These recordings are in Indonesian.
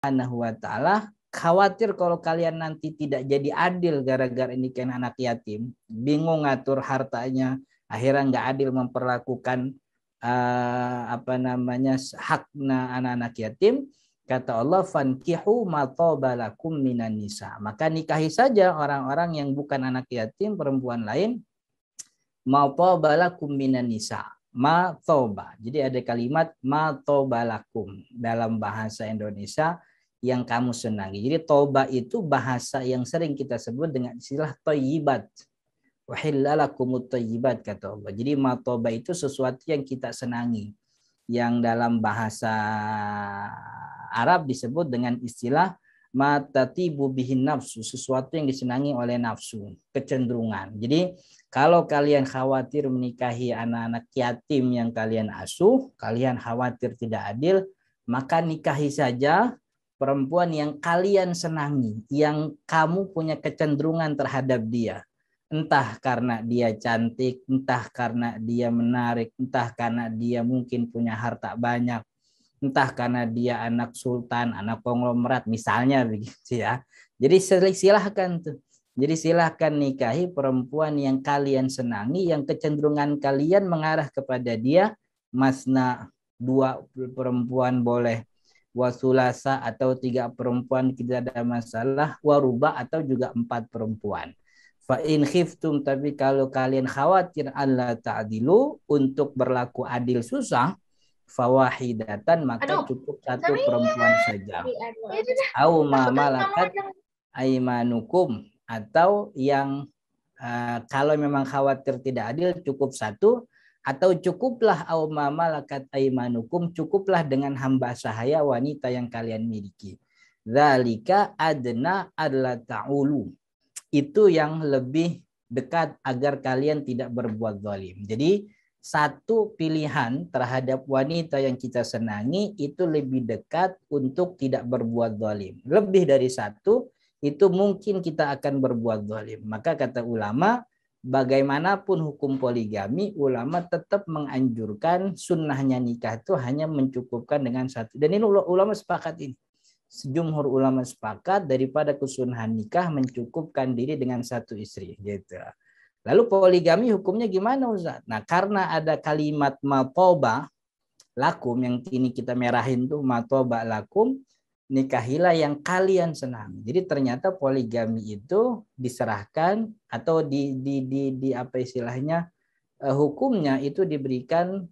Subhanahu wa ta'ala, khawatir kalau kalian nanti tidak jadi adil gara-gara ini kan anak yatim, bingung ngatur hartanya, akhirnya nggak adil memperlakukan hakna anak-anak yatim. Kata Allah, fankihu ma taba lakum minan nisa. Maka nikahi saja orang-orang yang bukan anak yatim, perempuan lain, ma taba lakum minan nisa. Ma toba. Jadi ada kalimat ma toba lakum dalam bahasa Indonesia yang kamu senangi. Jadi toba itu bahasa yang sering kita sebut dengan istilah thayyibat. Wahillalakumut thayyibat kata Allah. Jadi ma toba itu sesuatu yang kita senangi. Yang dalam bahasa Arab disebut dengan istilah ma tatibu bihin nafsu, sesuatu yang disenangi oleh nafsu, kecenderungan. Jadi kalau kalian khawatir menikahi anak-anak yatim yang kalian asuh, kalian khawatir tidak adil, maka nikahi saja perempuan yang kalian senangi, yang kamu punya kecenderungan terhadap dia. Entah karena dia cantik, entah karena dia menarik, entah karena dia mungkin punya harta banyak, entah karena dia anak sultan, anak konglomerat, misalnya begitu ya. Jadi silahkan tuh. Jadi silahkan nikahi perempuan yang kalian senangi, yang kecenderungan kalian mengarah kepada dia. Masna, 2 perempuan boleh, wasulasa atau 3 perempuan tidak ada masalah, waruba atau juga 4 perempuan. Fa in khiftum, tapi kalau kalian khawatir alla ta'dilu, untuk berlaku adil susah, fawahidatan, maka cukup 1 perempuan saja. Au ma malakat aimanukum, atau yang kalau memang khawatir tidak adil cukup 1, atau cukuplah au ma malakat aimanukum, cukuplah dengan hamba sahaya wanita yang kalian miliki. Dzalika adna alla ta'ulu, itu yang lebih dekat agar kalian tidak berbuat zalim. Jadi 1 pilihan terhadap wanita yang kita senangi itu lebih dekat untuk tidak berbuat zalim. Lebih dari 1 itu mungkin kita akan berbuat zalim. Maka kata ulama, bagaimanapun hukum poligami, ulama tetap menganjurkan sunnahnya nikah itu hanya mencukupkan dengan 1. Dan ini ulama sepakat ini. Sejumhur ulama sepakat daripada kesunahan nikah mencukupkan diri dengan 1 istri gitu. Lalu poligami hukumnya gimana Ustaz? Nah, karena ada kalimat matoba lakum yang ini kita merahin tuh, matoba lakum, nikahilah yang kalian senang. Jadi ternyata poligami itu diserahkan atau di apa istilahnya, hukumnya itu diberikan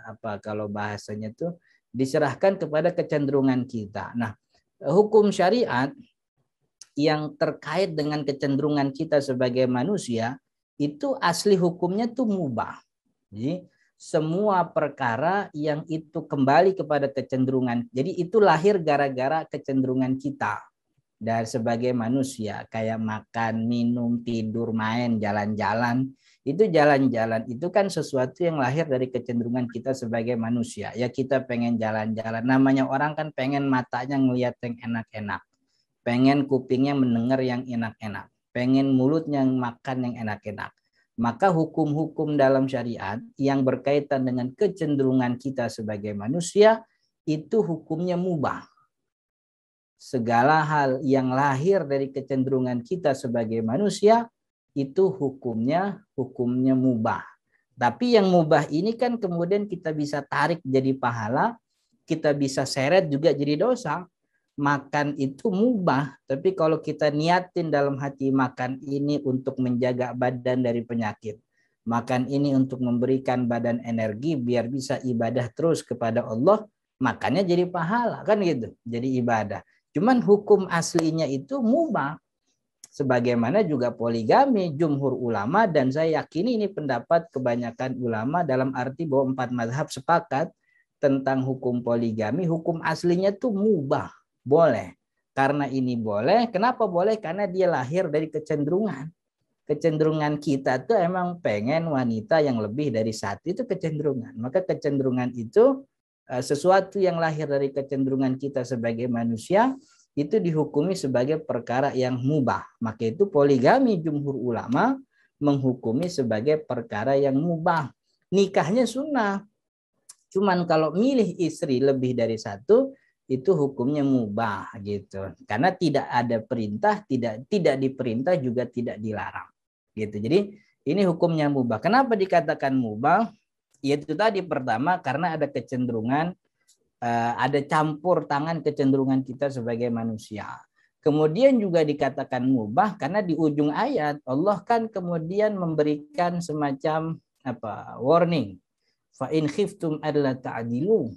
apa kalau bahasanya tuh diserahkan kepada kecenderungan kita. Nah, hukum syariat yang terkait dengan kecenderungan kita sebagai manusia itu asli hukumnya tuh mubah. Jadi semua perkara yang itu kembali kepada kecenderungan. Jadi itu lahir gara-gara kecenderungan kita dari sebagai manusia, kayak makan, minum, tidur, main, jalan-jalan. Itu jalan-jalan itu kan sesuatu yang lahir dari kecenderungan kita sebagai manusia. Ya kita pengen jalan-jalan. Namanya orang kan pengen matanya ngelihat yang enak-enak. Pengen kupingnya mendengar yang enak-enak. Pengen mulutnya makan yang enak-enak. Maka hukum-hukum dalam syariat yang berkaitan dengan kecenderungan kita sebagai manusia itu hukumnya mubah. Segala hal yang lahir dari kecenderungan kita sebagai manusia itu hukumnya mubah. Tapi yang mubah ini kan kemudian kita bisa tarik jadi pahala, kita bisa seret juga jadi dosa. Makan itu mubah, tapi kalau kita niatin dalam hati makan ini untuk menjaga badan dari penyakit, makan ini untuk memberikan badan energi biar bisa ibadah terus kepada Allah, makannya jadi pahala kan gitu, jadi ibadah. Cuman hukum aslinya itu mubah. Sebagaimana juga poligami, jumhur ulama, dan saya yakini ini pendapat kebanyakan ulama dalam arti bahwa 4 mazhab sepakat tentang hukum poligami, hukum aslinya tuh mubah, boleh. Karena ini boleh, kenapa boleh? Karena dia lahir dari kecenderungan. Kecenderungan kita tuh emang pengen wanita yang lebih dari 1, itu kecenderungan. Maka kecenderungan itu sesuatu yang lahir dari kecenderungan kita sebagai manusia, itu dihukumi sebagai perkara yang mubah. Maka itu poligami jumhur ulama menghukumi sebagai perkara yang mubah. Nikahnya sunnah. Cuman kalau milih istri lebih dari 1, itu hukumnya mubah gitu. Karena tidak ada perintah, tidak diperintah juga tidak dilarang. Gitu. Jadi ini hukumnya mubah. Kenapa dikatakan mubah? Yaitu tadi pertama karena ada kecenderungan ada campur tangan kecenderungan kita sebagai manusia. Kemudian juga dikatakan mubah karena di ujung ayat Allah kan kemudian memberikan semacam warning. Fa in khiftum alla ta'dilu.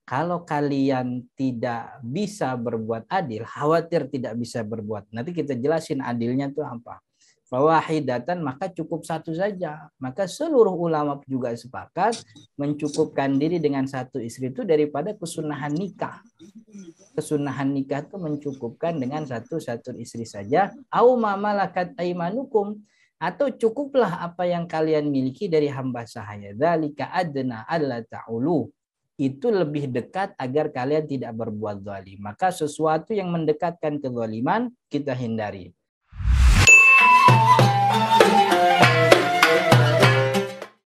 Kalau kalian tidak bisa berbuat adil, khawatir tidak bisa berbuat. Nanti kita jelasin adilnya itu apa. Fawahidatan, maka cukup satu saja. Maka seluruh ulama juga sepakat mencukupkan diri dengan satu istri itu daripada kesunahan nikah. Kesunahan nikah itu mencukupkan dengan satu istri saja. Au ma malakat aimanukum, atau cukuplah apa yang kalian miliki dari hamba sahaya. Dzalika adna alla ta'ulu. Itu lebih dekat agar kalian tidak berbuat zalim. Maka sesuatu yang mendekatkan kezaliman kita hindari.